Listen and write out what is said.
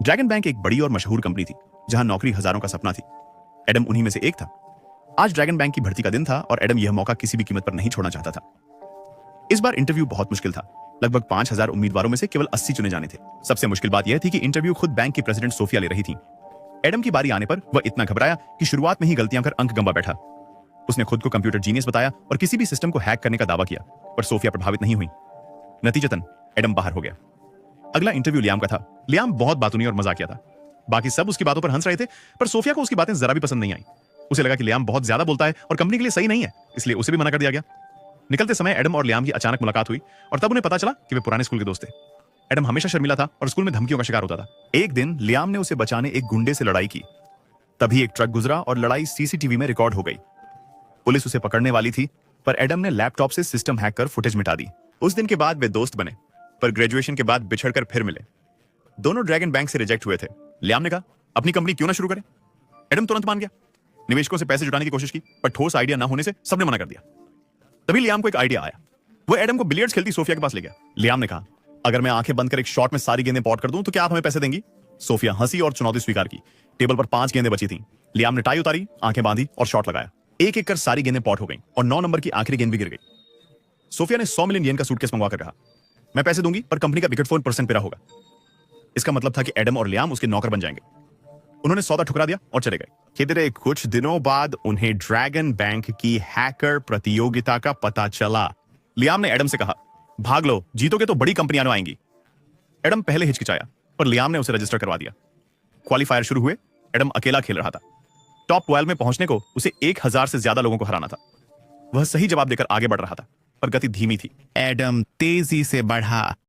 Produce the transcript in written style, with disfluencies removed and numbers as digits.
Dragon bank एक बड़ी और मशहूर कंपनी थी जहां नौकरी हजारों का सपना थी। एडम उन्हीं में से एक था। आज ड्रैगन बैंक की भर्ती का दिन था और एडम यह मौका किसी भी कीमत पर नहीं छोड़ना चाहता था। इस बार इंटरव्यू बहुत मुश्किल था। लगभग 5,000 उम्मीदवारों में से केवल 80 चुने जाने थे। सबसे मुश्किल बात यह थी कि इंटरव्यू खुद बैंक की प्रेसिडेंट सोफिया ले रही थी। एडम की बारी आने पर वह इतना घबराया कि शुरुआत में ही गलतियां कर अंक गंवा बैठा। उसने खुद को कंप्यूटर जीनियस बताया और किसी भी सिस्टम को हैक करने का दावा किया, पर सोफिया प्रभावित नहीं हुई। नतीजतन एडम बाहर हो गया। अगला इंटरव्यू लियाम का था। लियाम बहुत बातूनी और मजाकिया था। बाकी सब उसकी बातों पर हंस रहे थे, पर सोफिया को उसकी बातें जरा भी पसंद नहीं आई। उसे लगा कि लियाम बहुत ज्यादा बोलता है और कंपनी के लिए सही नहीं है, इसलिए उसे भी मना कर दिया गया। निकलते समय एडम और लियाम की अचानक मुलाकात हुई और तब उन्हें पता चला कि वे पुराने स्कूल के दोस्त थे। एडम हमेशा शर्मिला था और स्कूल में धमकियों का शिकार होता था। एक दिन लियाम ने उसे बचाने एक गुंडे से लड़ाई की। तभी एक ट्रक गुजरा और लड़ाई सीसीटीवी में रिकॉर्ड हो गई। पुलिस उसे पकड़ने वाली थी, पर एडम ने लैपटॉप से सिस्टम हैक कर फुटेज मिटा दी। उस दिन के बाद वे दोस्त बने, पर ग्रेजुएशन के बाद बिछड़कर फिर मिले। दोनों ड्रैगन बैंक से रिजेक्ट हुए थे। लियाम ने कहा, अपनी कंपनी क्यों ना शुरू करें। एडम तुरंत मान गया। निवेशकों से पैसे जुटाने की कोशिश की, पर ठोस आइडिया ना होने से सबने मना कर दिया। तभी लियाम को एक आइडिया आया। वो एडम को बिलियर्ड्स खेलती सोफिया के पास ले गया। लियाम ने कहा, अगर मैं आंखें बंद कर एक शॉट में सारी गेंदें पॉट कर दूं तो क्या आप हमें पैसे देंगी। सोफिया हंसी और चुनौती स्वीकार की। टेबल पर 5 गेंदें बची थीं। लियाम ने टाई उतारी, आंखें बांधी और शॉट लगाया। एक एक कर सारी गेंदें पॉट हो गईं और 9 नंबर की आखिरी गेंद भी गिर गई। सोफिया ने 100 मिलियन येन का सूटकेस मंगवा कर कहा, मैं पैसे दूंगी पर कंपनी का विकेट फोन % पेरा होगा। इसका मतलब था कि एडम और लियाम उसके नौकर बन जाएंगे। उन्होंने सौदा ठुकरा दिया और चले गए। किधरे कुछ दिनों बाद उन्हें ड्रैगन बैंक की हैकर प्रतियोगिता का पता चला। लियाम ने एडम से कहा, भाग लो, जीतोगे तो बड़ी कंपनियां आएंगी। एडम पहले हिचकिचाया, पर लियाम ने उसे रजिस्टर करवा दिया। क्वालीफायर शुरू हुए। एडम अकेला खेल रहा था। टॉप 12 में पहुंचने को उसे 1000 से ज्यादा लोगों को हराना था। वह सही जवाब देकर आगे बढ़ रहा था, पर गति धीमी थी। एडम तेजी से बढ़ा।